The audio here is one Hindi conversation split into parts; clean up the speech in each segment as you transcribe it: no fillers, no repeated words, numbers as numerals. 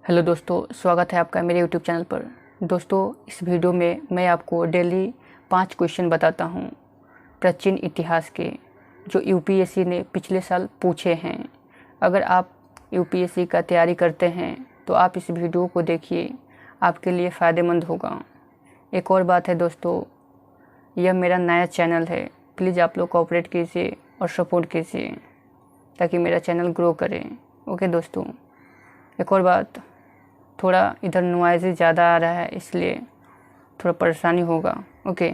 हेलो दोस्तों, स्वागत है आपका मेरे यूट्यूब चैनल पर। दोस्तों, इस वीडियो में मैं आपको डेली 5 क्वेश्चन बताता हूं प्राचीन इतिहास के, जो यूपीएससी ने पिछले साल पूछे हैं। अगर आप यूपीएससी का तैयारी करते हैं तो आप इस वीडियो को देखिए, आपके लिए फ़ायदेमंद होगा। एक और बात है दोस्तों, यह मेरा नया चैनल है, प्लीज़ आप लोग कोऑपरेट कीजिए और सपोर्ट कीजिए ताकि मेरा चैनल ग्रो करे। ओके दोस्तों, एक और बात, थोड़ा इधर नॉइज़ ज़्यादा आ रहा है इसलिए थोड़ा परेशानी होगा। ओके,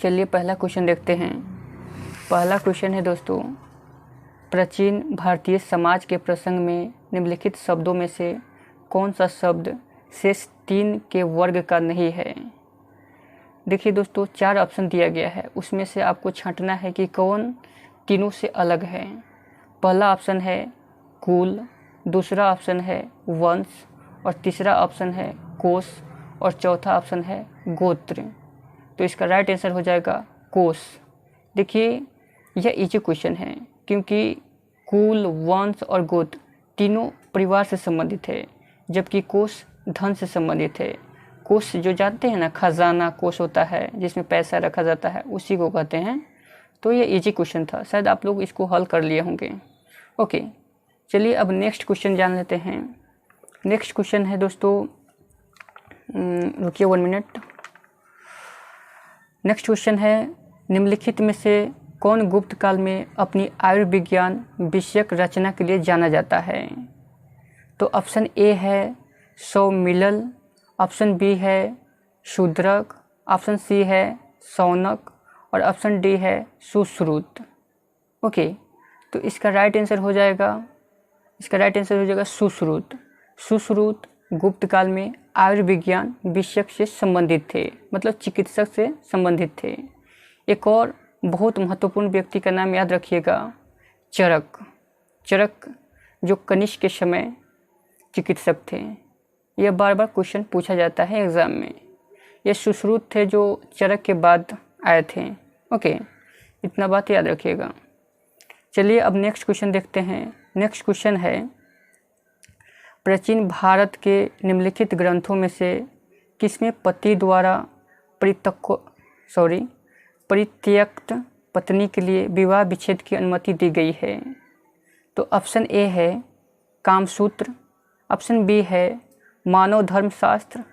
चलिए पहला क्वेश्चन देखते हैं। पहला क्वेश्चन है दोस्तों, प्राचीन भारतीय समाज के प्रसंग में निम्नलिखित शब्दों में से कौन सा शब्द शेष 3 के वर्ग का नहीं है। देखिए दोस्तों, 4 ऑप्शन दिया गया है, उसमें से आपको छांटना है कि कौन तीनों से अलग है। पहला ऑप्शन है कुल, दूसरा ऑप्शन है वंश, और तीसरा ऑप्शन है कोश, और चौथा ऑप्शन है गोत्र। तो इसका राइट आंसर हो जाएगा कोश। देखिए, यह इजी क्वेश्चन है क्योंकि कुल, वंश और गोत्र तीनों परिवार से संबंधित है, जबकि कोश धन से संबंधित है। कोश जो जानते हैं ना, खजाना कोश होता है जिसमें पैसा रखा जाता है, उसी को कहते हैं। तो ये इजी क्वेश्चन था, शायद आप लोग इसको हल कर लिए होंगे। ओके, चलिए अब नेक्स्ट क्वेश्चन जान लेते हैं। नेक्स्ट क्वेश्चन है दोस्तों, रुकिए 1 मिनट। नेक्स्ट क्वेश्चन है, निम्नलिखित में से कौन गुप्त काल में अपनी आयुर्विज्ञान विषयक रचना के लिए जाना जाता है। तो ऑप्शन ए है सौमिलल, ऑप्शन बी है शूद्रक, ऑप्शन सी है शौनक, और ऑप्शन डी है सुश्रुत। ओके, तो इसका राइट आंसर हो जाएगा सुश्रुत। सुश्रुत गुप्त काल में आयुर्विज्ञान विषयक से संबंधित थे, मतलब चिकित्सक से संबंधित थे। एक और बहुत महत्वपूर्ण व्यक्ति का नाम याद रखिएगा, चरक। चरक जो कनिष्क के समय चिकित्सक थे। यह बार बार क्वेश्चन पूछा जाता है एग्ज़ाम में। ये सुश्रुत थे जो चरक के बाद आए थे। ओके, इतना बात याद रखिएगा। चलिए अब नेक्स्ट क्वेश्चन देखते हैं। नेक्स्ट क्वेश्चन है, प्राचीन भारत के निम्नलिखित ग्रंथों में से किसमें पति द्वारा परित्यक्त पत्नी के लिए विवाह विच्छेद की अनुमति दी गई है। तो ऑप्शन ए है कामसूत्र, ऑप्शन बी है मानव धर्मशास्त्र,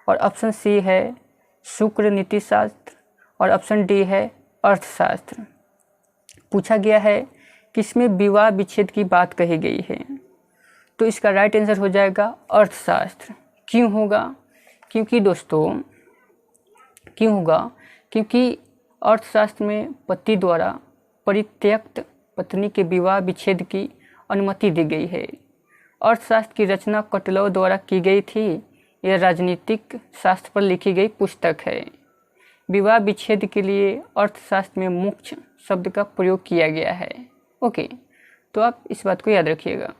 और ऑप्शन सी है शुक्र नीति शास्त्र, और ऑप्शन डी है अर्थशास्त्र। पूछा गया है किसमें विवाह विच्छेद की बात कही गई है। तो इसका राइट आंसर हो जाएगा अर्थशास्त्र। क्यों होगा? क्योंकि अर्थशास्त्र में पति द्वारा परित्यक्त पत्नी के विवाह विच्छेद की अनुमति दी गई है। अर्थशास्त्र की रचना कटलव द्वारा की गई थी। यह राजनीतिक शास्त्र पर लिखी गई पुस्तक है। विवाह विच्छेद के लिए अर्थशास्त्र में मोक्ष शब्द का प्रयोग किया गया है। ओके, तो आप इस बात को याद रखिएगा।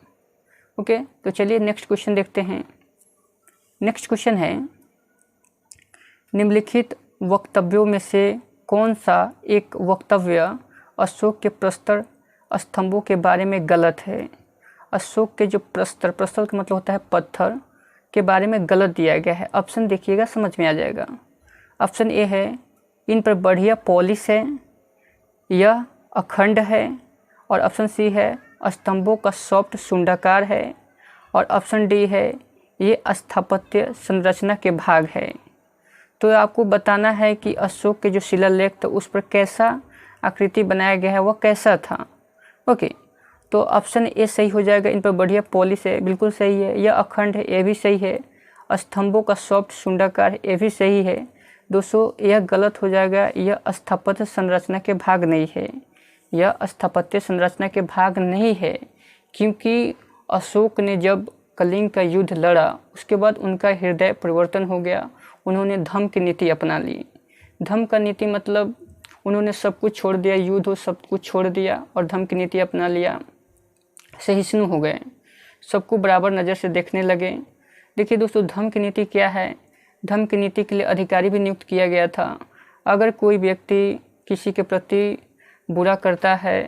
ओके, तो चलिए नेक्स्ट क्वेश्चन देखते हैं। नेक्स्ट क्वेश्चन है, निम्नलिखित वक्तव्यों में से कौन सा एक वक्तव्य अशोक के प्रस्तर स्तंभों के बारे में गलत है। अशोक के जो प्रस्तर का मतलब होता है पत्थर, के बारे में गलत दिया गया है। ऑप्शन देखिएगा, समझ में आ जाएगा। ऑप्शन ए है इन पर बढ़िया पॉलिश है, यह अखंड है, और ऑप्शन सी है स्तंभों का सॉफ्ट शुंडाकार है, और ऑप्शन डी है ये स्थापत्य संरचना के भाग है। तो आपको बताना है कि अशोक के जो शिलालेख था उस पर कैसा आकृति बनाया गया है, वह कैसा था। ओके, तो ऑप्शन ए सही हो जाएगा, इन पर बढ़िया पॉलिश है, बिल्कुल सही है। यह अखंड है, यह भी सही है। स्तंभों का सॉफ्ट शुंडाकार है, यह भी सही है। दोस्तों, यह गलत हो जाएगा, यह स्थापत्य संरचना के भाग नहीं है। यह स्थापत्य संरचना के भाग नहीं है क्योंकि अशोक ने जब कलिंग का युद्ध लड़ा उसके बाद उनका हृदय परिवर्तन हो गया। उन्होंने धम्म की नीति अपना ली। धम्म का नीति मतलब उन्होंने सब कुछ छोड़ दिया, युद्ध हो सब कुछ छोड़ दिया और धम्म की नीति अपना लिया। सहिष्णु हो गए, सबको बराबर नज़र से देखने लगे। देखिए दोस्तों, धम्म की नीति क्या है? धम्म की नीति के लिए अधिकारी भी नियुक्त किया गया था। अगर कोई व्यक्ति किसी के प्रति बुरा करता है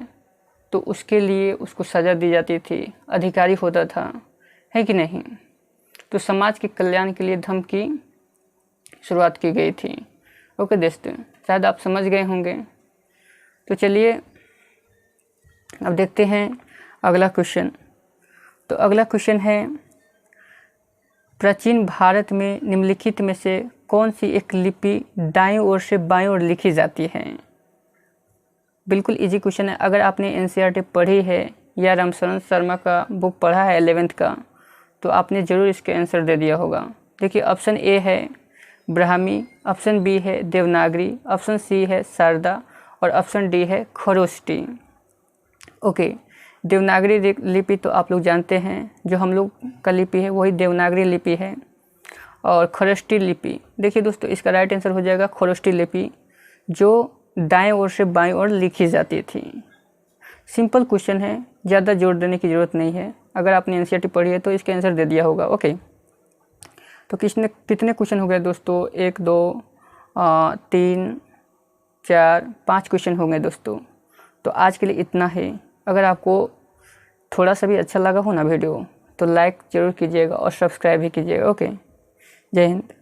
तो उसके लिए उसको सज़ा दी जाती थी, अधिकारी होता था। है कि नहीं। तो समाज के कल्याण के लिए धर्म की शुरुआत की गई थी। ओके दोस्तों, शायद आप समझ गए होंगे। तो चलिए अब देखते हैं अगला क्वेश्चन। तो अगला क्वेश्चन है, प्राचीन भारत में निम्नलिखित में से कौन सी एक लिपि दाईं ओर से बाईं ओर लिखी जाती है। बिल्कुल इजी क्वेश्चन है। अगर आपने एनसीईआरटी पढ़ी है या रामशरण शर्मा का बुक पढ़ा है 11th का, तो आपने ज़रूर इसके आंसर दे दिया होगा। देखिए, ऑप्शन ए है ब्राह्मी, ऑप्शन बी है देवनागरी, ऑप्शन सी है शारदा और ऑप्शन डी है खरोष्टी। ओके, देवनागरी लिपि तो आप लोग जानते हैं, जो हम लोग का लिपि है वही देवनागरी लिपि है। और खरोष्टी लिपि, देखिए दोस्तों, इसका राइट आंसर हो जाएगा खरोष्टी लिपि, जो दाएं ओर से बाएं ओर लिखी जाती थी। सिंपल क्वेश्चन है, ज़्यादा जोर देने की ज़रूरत नहीं है। अगर आपने एनसीईआरटी पढ़ी है तो इसका आंसर दे दिया होगा। ओके, तो कितने क्वेश्चन हो गए दोस्तों? 1 2 3 4 5 क्वेश्चन हो गए दोस्तों। तो आज के लिए इतना है। अगर आपको थोड़ा सा भी अच्छा लगा हो ना वीडियो, तो लाइक ज़रूर कीजिएगा और सब्सक्राइब भी कीजिएगा। ओके, जय हिंद।